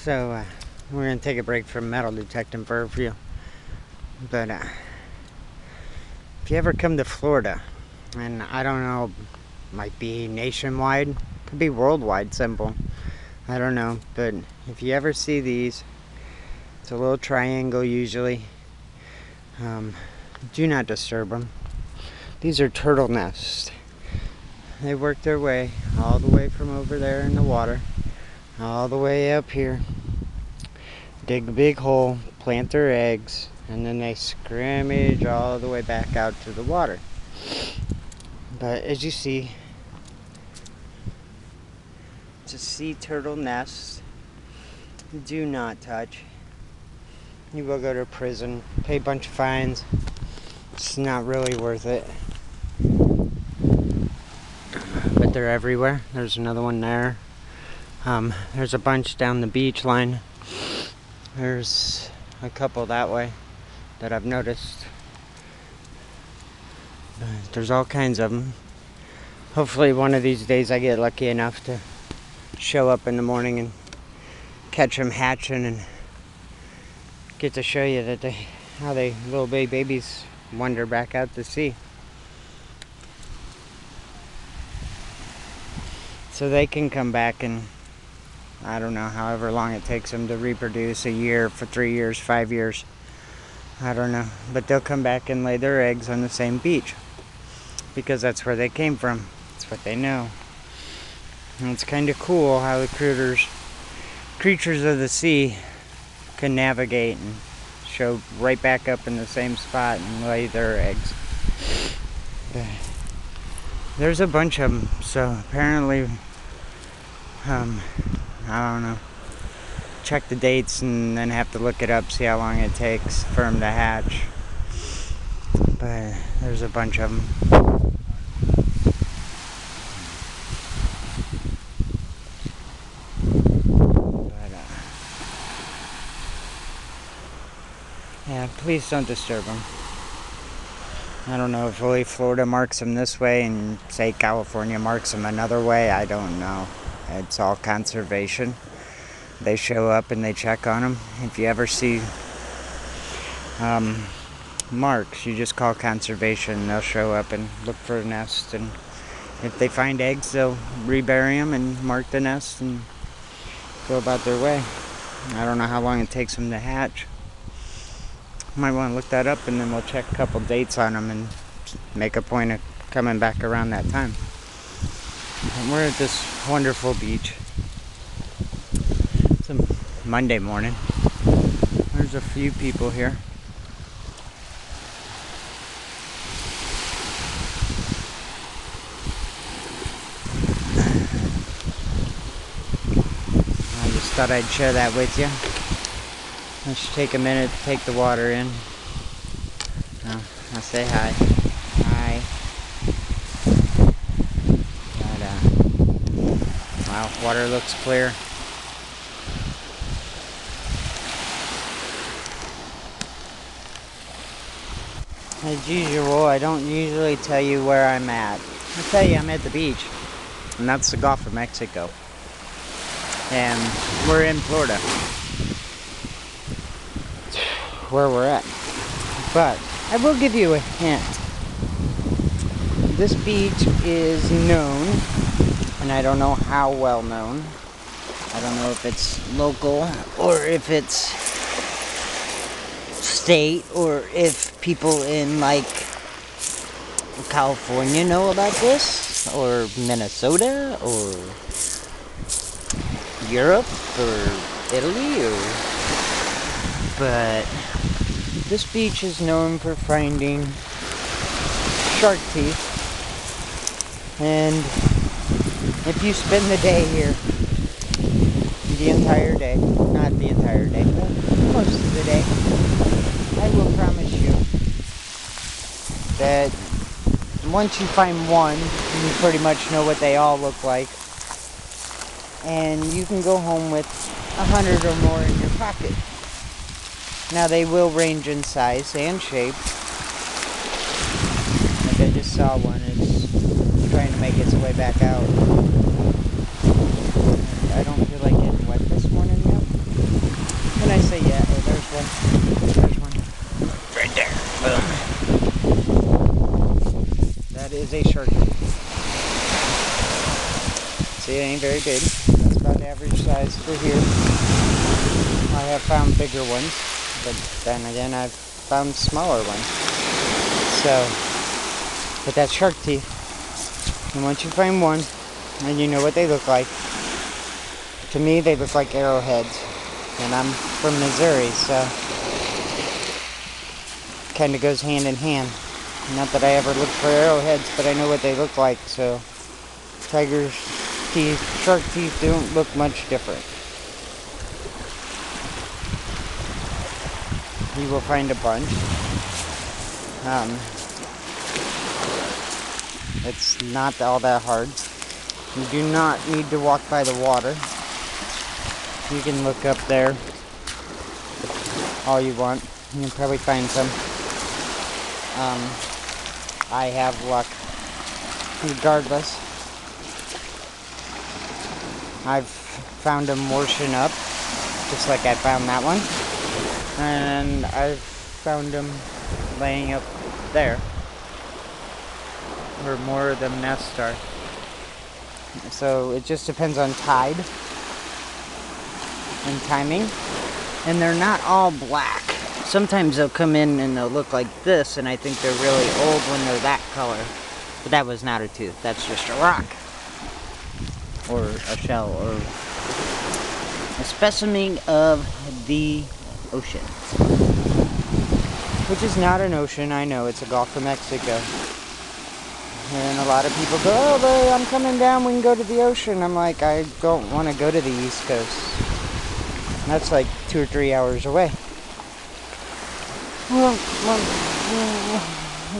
So, we're going to take a break from metal detecting for a few. But, if you ever come to Florida, and I don't know, might be nationwide, could be worldwide symbol. I don't know, but if you ever see these, it's a little triangle usually. Do not disturb them. These are turtle nests. They work their way all the way from over there in the water, all the way up here. Dig a big hole, plant their eggs, and then they scrimmage all the way back out to the water. But as you see, it's a sea turtle nest. Do not touch. You will go to prison, pay a bunch of fines. It's not really worth it. But they're everywhere. There's another one there. There's a bunch down the beach line. There's a couple that way that I've noticed. There's all kinds of them. Hopefully one of these days I get lucky enough to show up in the morning and catch them hatching and get to show you that how they little babies wander back out to sea. So they can come back and I don't know, however long it takes them to reproduce, a year, for 3 years, 5 years. I don't know. But they'll come back and lay their eggs on the same beach. Because that's where they came from. That's what they know. And it's kind of cool how the creatures of the sea can navigate and show right back up in the same spot and lay their eggs. There's a bunch of them. So apparently, I don't know, check the dates and then have to look it up, see how long it takes for them to hatch. But there's a bunch of them. But, yeah, please don't disturb them. I don't know if only Florida marks them this way and say California marks them another way. I don't know. It's all conservation. They show up and they check on them. If you ever see marks, you just call conservation. They'll show up and look for a nest. And if they find eggs, they'll rebury them and mark the nest and go about their way. I don't know how long it takes them to hatch. Might want to look that up and then we'll check a couple dates on them and make a point of coming back around that time. And we're at this wonderful beach. It's a Monday morning. There's a few people here. I just thought I'd share that with you. Let's take a minute to take the water in. I'll say hi. Hi. Wow, water looks clear. As usual, I don't usually tell you where I'm at. I tell you I'm at the beach, and that's the Gulf of Mexico. And we're in Florida, where we're at. But I will give you a hint. This beach is known, and I don't know how well known. I don't know if it's local or if it's state or if people in like California know about this, or Minnesota or Europe or Italy, but this beach is known for finding shark teeth. And if you spend the day here, the entire day, not the entire day, but most of the day, I will promise you that once you find one, you pretty much know what they all look like. And you can go home with 100 or more in your pocket. Now they will range in size and shape. Like I just saw one, it's trying to make its way back out. I don't feel like getting wet this morning yet. is a shark tooth. See, it ain't very big. That's about average size for here. I have found bigger ones, but then again, I've found smaller ones. So, but that's shark teeth. And once you find one, and you know what they look like, to me, they look like arrowheads. And I'm from Missouri, so kind of goes hand in hand. Not that I ever looked for arrowheads, but I know what they look like, so tiger's teeth, shark teeth don't look much different. You will find a bunch. It's not all that hard. You do not need to walk by the water. You can look up there all you want. You can probably find some. I have luck regardless. I've found them washing up, just like I found that one. And I've found them laying up there, where more of them nests are. So it just depends on tide and timing. And they're not all black. Sometimes they'll come in and they'll look like this, and I think they're really old when they're that color. But that was not a tooth, that's just a rock. Or a shell, or a specimen of the ocean. Which is not an ocean, I know, it's a Gulf of Mexico. And a lot of people go, oh, but I'm coming down, we can go to the ocean. I'm like, I don't want to go to the East Coast. That's like 2 or 3 hours away. Well,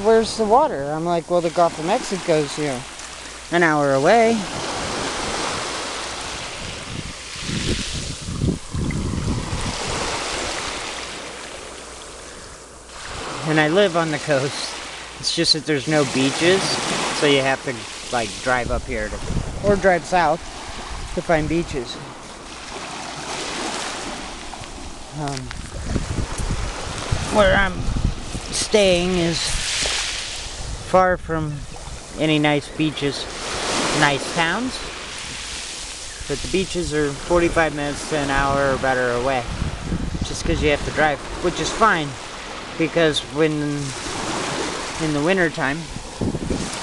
where's the water? I'm like, well, the Gulf of Mexico's, you know, an hour away. And I live on the coast. It's just that there's no beaches, so you have to like drive up here or drive south to find beaches. Where I'm staying is far from any nice beaches, nice towns, but the beaches are 45 minutes to an hour or better away, just because you have to drive, which is fine, because when in the winter time,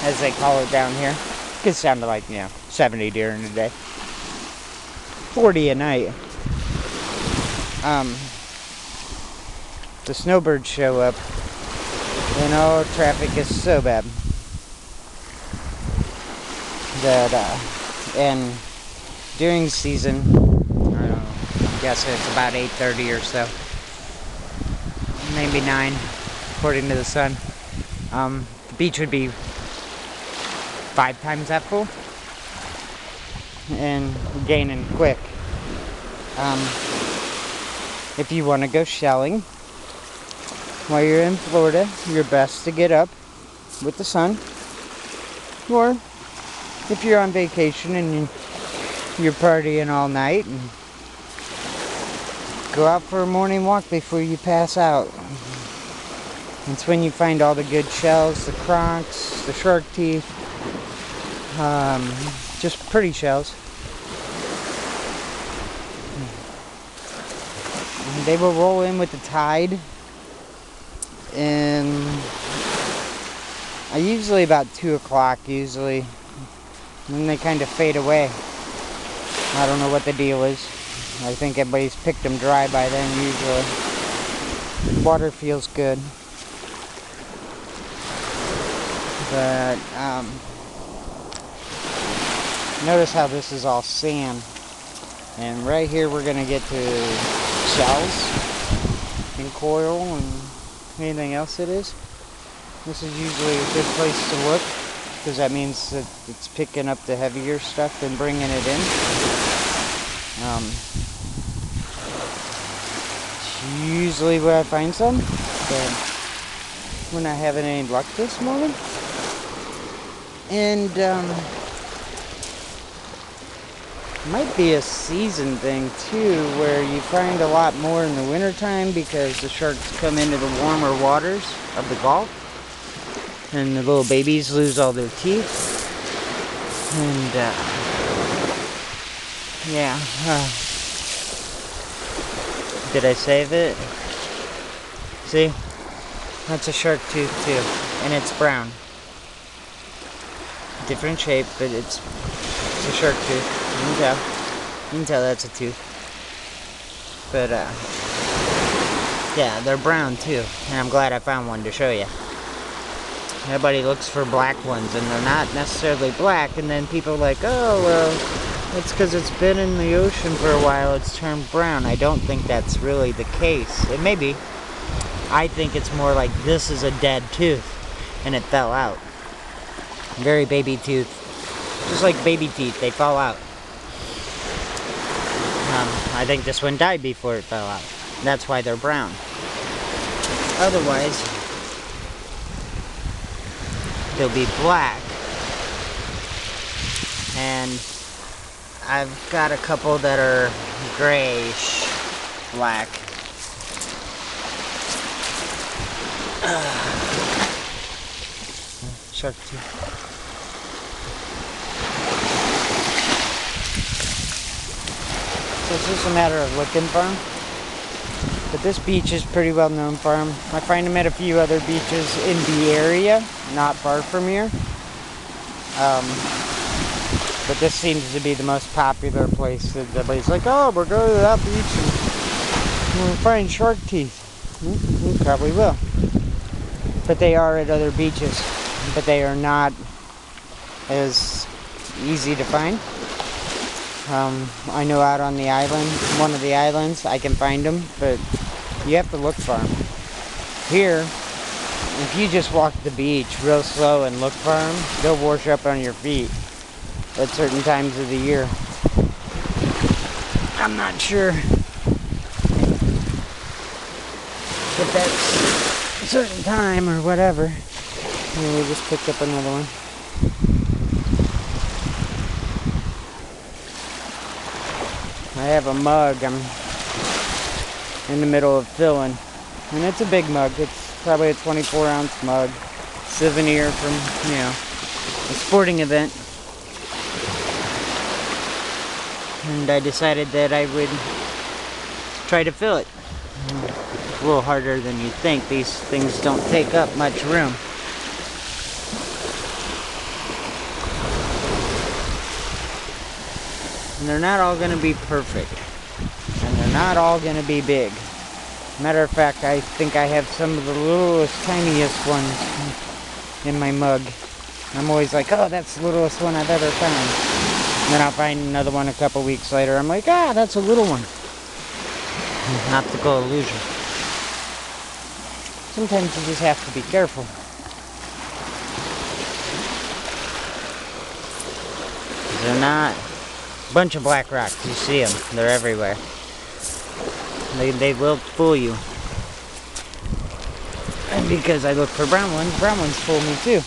as they call it down here, it gets down to like, you know, 70 during the day, 40 at night. The snowbirds show up, and all traffic is so bad that, and during season, I don't know, I'm guessing it's about 8:30 or so, maybe 9, according to the sun. The beach would be 5 times that full, and gaining quick. If you want to go shelling while you're in Florida, you're best to get up with the sun. Or if you're on vacation and you're partying all night, and go out for a morning walk before you pass out. It's when you find all the good shells, the cronks, the shark teeth, just pretty shells. They will roll in with the tide, and usually about 2 o'clock usually, and then they kind of fade away. I don't know what the deal is. I think everybody's picked them dry by then usually. Water feels good. But notice how this is all sand, and right here we're gonna get to shells and coral and anything else it is. This is usually a good place to look, because that means that it's picking up the heavier stuff and bringing it in. It's usually where I find some, but we're not having any luck this morning. And might be a season thing too, where you find a lot more in the wintertime because the sharks come into the warmer waters of the Gulf. And the little babies lose all their teeth. And, yeah. Did I save it? See? That's a shark tooth too. And it's brown. Different shape, but it's a shark tooth. You can tell. You can tell that's a tooth. But, yeah, they're brown too. And I'm glad I found one to show you. Everybody looks for black ones, and they're not necessarily black. And then people are like, oh, well, it's because it's been in the ocean for a while, it's turned brown. I don't think that's really the case. It may be. I think it's more like this is a dead tooth, and it fell out. Very baby tooth. Just like baby teeth, they fall out. I think this one died before it fell out. That's why they're brown. Otherwise, they'll be black. And I've got a couple that are grayish black. Shark tooth. So it's just a matter of looking for them. But this beach is pretty well known for them. I find them at a few other beaches in the area, not far from here. But this seems to be the most popular place. Everybody's like, oh, we're going to that beach and we'll find shark teeth. You probably will. But they are at other beaches. But they are not as easy to find. I know out on the island, one of the islands, I can find them, but you have to look for them. Here, if you just walk the beach real slow and look for them, they'll wash up on your feet at certain times of the year. I'm not sure if that's a certain time or whatever. And we just picked up another one. I have a mug I'm in the middle of filling, and it's a big mug. It's probably a 24-ounce mug, souvenir from, you know, a sporting event. And I decided that I would try to fill it. It's a little harder than you'd think. These things don't take up much room. And they're not all going to be perfect. And they're not all going to be big. Matter of fact, I think I have some of the littlest, tiniest ones in my mug. I'm always like, oh, that's the littlest one I've ever found. And then I'll find another one a couple weeks later. I'm like, ah, that's a little one. An optical illusion. Sometimes you just have to be careful. They're not a bunch of black rocks. You see them. They're everywhere. They will fool you. And because I look for brown ones fool me too.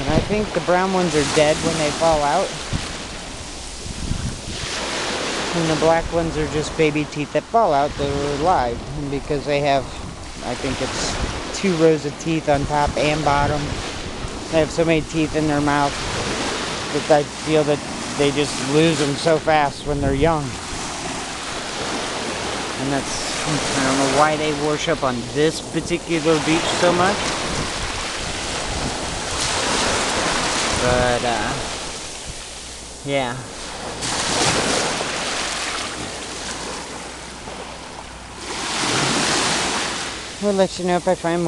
And I think the brown ones are dead when they fall out. And the black ones are just baby teeth that fall out that are alive. And because they have, I think it's 2 rows of teeth on top and bottom. They have so many teeth in their mouth that I feel that they just lose them so fast when they're young. And that's, I don't know why they wash up on this particular beach so much. But, yeah. We'll let you know if I find more.